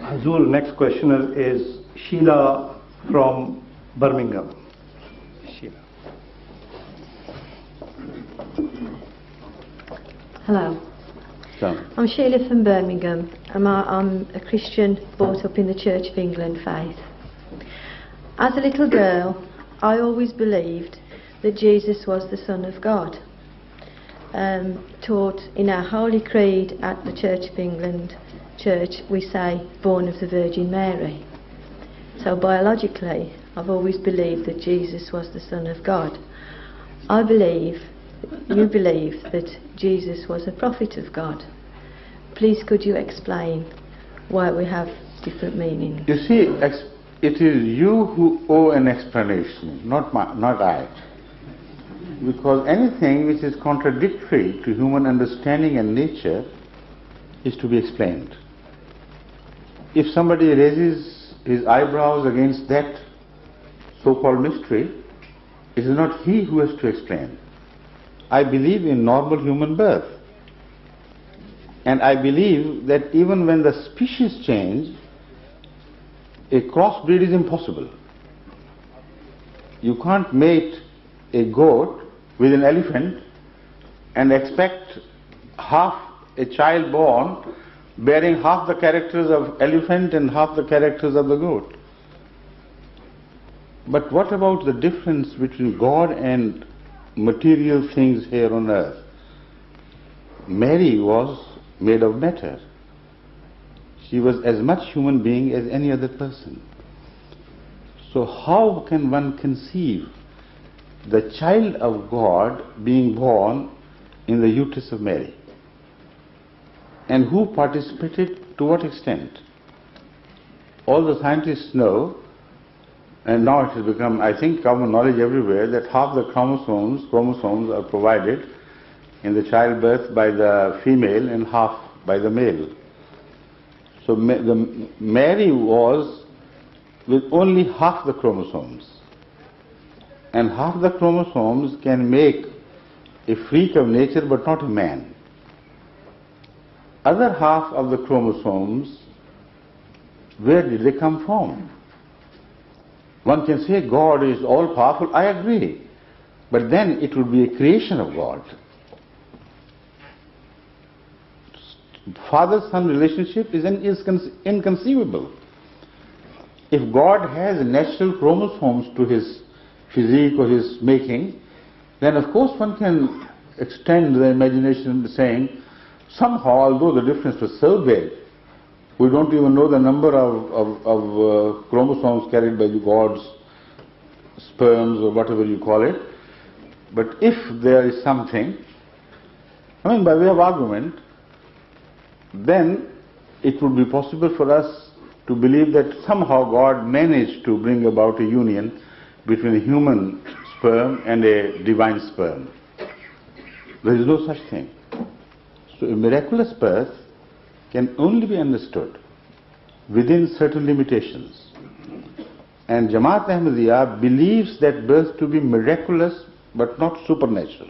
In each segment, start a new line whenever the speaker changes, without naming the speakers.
Hazul, next questioner is Sheila from Birmingham. Sheila.
Hello. I'm Sheila from Birmingham. I'm a Christian brought up in the Church of England faith. As a little girl, I always believed that Jesus was the Son of God. Taught in our Holy Creed at the Church of England Church, we say, born of the Virgin Mary. So biologically, I've always believed that Jesus was the Son of God. I believe, you believe, that Jesus was a prophet of God. Please could you explain why we have different meanings?
You see, it is you who owe an explanation, not I. Because anything which is contradictory to human understanding and nature is to be explained. If somebody raises his eyebrows against that so-called mystery, it is not he who has to explain. I believe in normal human birth. And I believe that even when the species change, a crossbreed is impossible. You can't mate a goat with an elephant and expect a child born bearing half the characters of elephant and half the characters of the goat. But what about the difference between God and material things here on earth? Mary was made of matter. She was as much human being as any other person. So how can one conceive the child of God being born in the uterus of Mary? And who participated, to what extent? All the scientists know, and now it has become, I think, common knowledge everywhere, that half the chromosomes are provided in the childbirth by the female and half by the male. So Mary was with only half the chromosomes. And half the chromosomes can make a freak of nature but not a man. Other half of the chromosomes, where did they come from? One can say God is all powerful, I agree. But then it would be a creation of God. Father-son relationship is inconceivable. If God has natural chromosomes to his physique or his making, then of course one can extend the imagination saying, somehow, although the difference was so big, we don't even know the number of chromosomes carried by God's sperms or whatever you call it, but if there is something, I mean by way of argument, then it would be possible for us to believe that somehow God managed to bring about a union between a human sperm and a divine sperm. There is no such thing. So a miraculous birth can only be understood within certain limitations. And Jamaat Ahmadiyya believes that birth to be miraculous but not supernatural.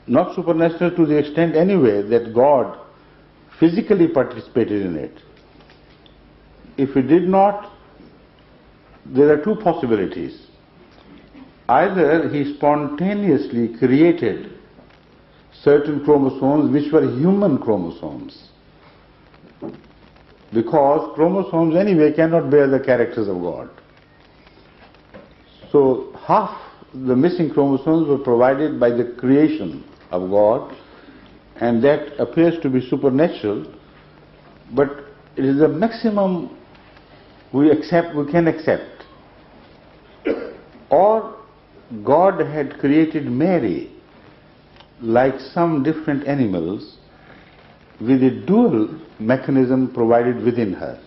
Not supernatural to the extent anyway that God physically participated in it. If he did not, there are two possibilities. Either he spontaneously created certain chromosomes which were human chromosomes, because chromosomes anyway cannot bear the characters of God. So half the missing chromosomes were provided by the creation of God, and that appears to be supernatural, but it is the maximum we can accept. Or God had created Mary like some different animals with a dual mechanism provided within her,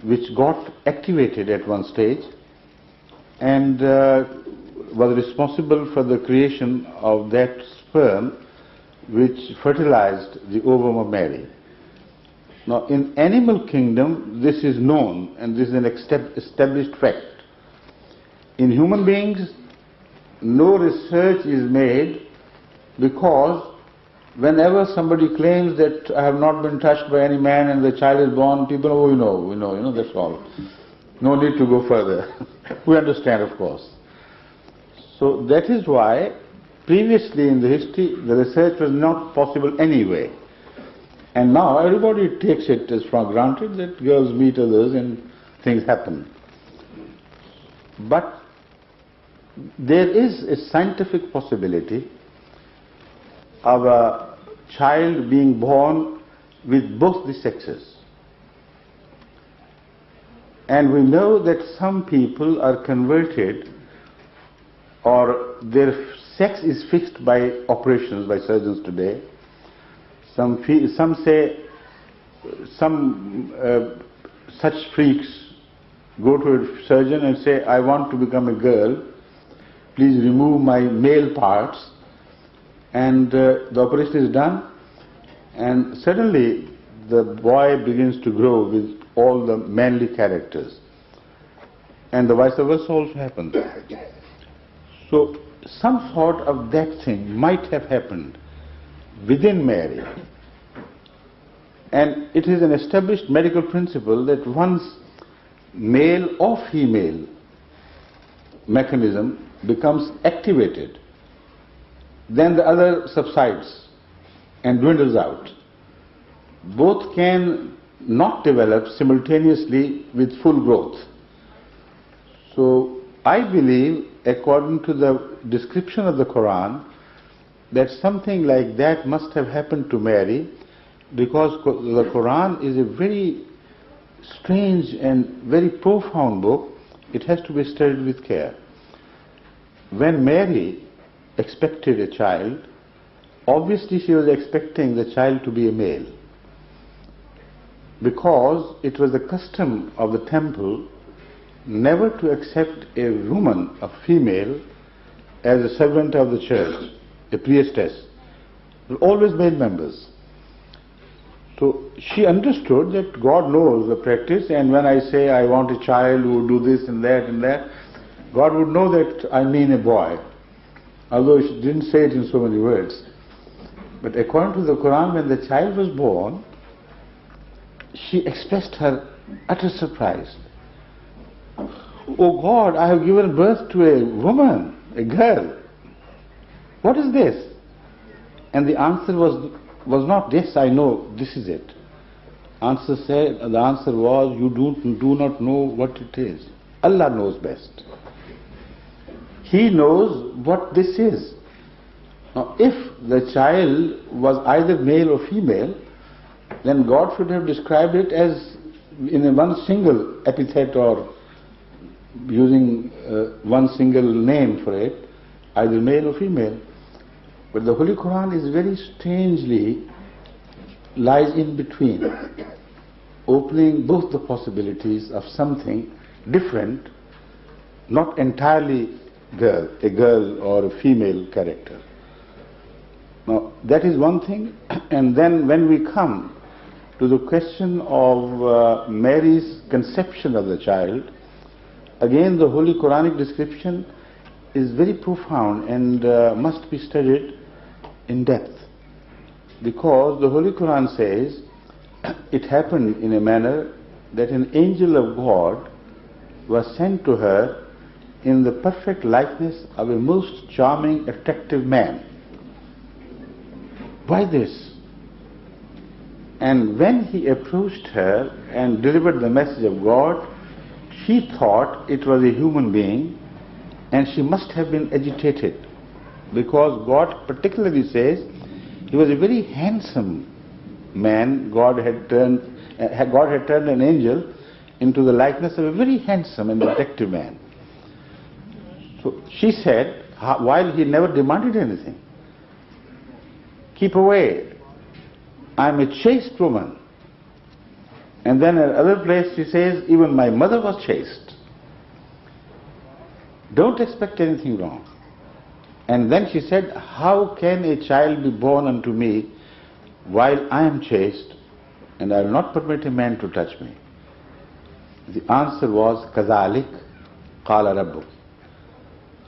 which got activated at one stage and was responsible for the creation of that sperm which fertilized the ovum of Mary. Now in animal kingdom this is known and this is an established fact. In human beings no research is made because whenever somebody claims that I have not been touched by any man and the child is born, people, oh, we know, that's all. No need to go further. We understand, of course. So that is why previously in the history the research was not possible anyway. And now everybody takes it as for granted that girls meet others and things happen. But there is a scientific possibility of a child being born with both the sexes. And we know that some people are converted or their sex is fixed by operations, by surgeons today. Some say, such freaks go to a surgeon and say, I want to become a girl, please remove my male parts, and the operation is done, and suddenly the boy begins to grow with all the manly characters, and the vice versa also happens. So some sort of that thing might have happened within Mary, and it is an established medical principle that once male or female mechanism becomes activated, then the other subsides and dwindles out. Both can not develop simultaneously with full growth. So I believe, according to the description of the Quran, that something like that must have happened to Mary, because the Quran is a very strange and very profound book. It has to be studied with care. When Mary expected a child, obviously she was expecting the child to be a male, because it was the custom of the temple never to accept a woman, a female, as a servant of the church, a priestess. They were always male members. So she understood that God knows the practice, and when I say I want a child who will do this and that, God would know that I mean a boy, although she didn't say it in so many words. But according to the Quran, when the child was born, she expressed her utter surprise. Oh God, I have given birth to a woman, a girl. What is this? And the answer was not, yes, I know, this is it. The answer was, you do not know what it is. Allah knows best. He knows what this is. Now, if the child was either male or female, then God should have described it as in a one single epithet, or using one single name for it, either male or female. But the Holy Quran is very strangely lies in between, opening both the possibilities of something different, not entirely a girl or a female character. Now that is one thing. And then when we come to the question of Mary's conception of the child, again the Holy Quranic description is very profound and must be studied in depth, because the Holy Quran says it happened in a manner that an angel of God was sent to her in the perfect likeness of a most charming, attractive man. Why this? And when he approached her and delivered the message of God, she thought it was a human being, and she must have been agitated, because God particularly says he was a very handsome man. God had turned an angel into the likeness of a very handsome and attractive man. So she said, while he never demanded anything, keep away, I'm a chaste woman. And then at another place she says, even my mother was chaste. Don't expect anything wrong. And then she said, how can a child be born unto me while I am chaste, and I will not permit a man to touch me? The answer was, Kazalik Qala Rabbuk.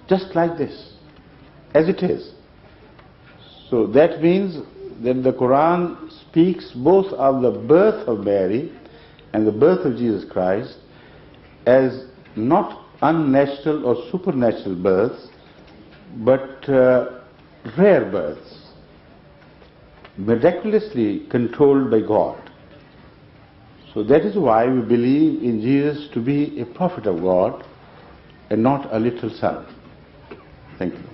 Just like this, as it is. So that means that the Quran speaks both of the birth of Mary and the birth of Jesus Christ as not unnatural or supernatural births, but rare births, miraculously controlled by God. So that is why we believe in Jesus to be a prophet of God and not a little son. Thank you.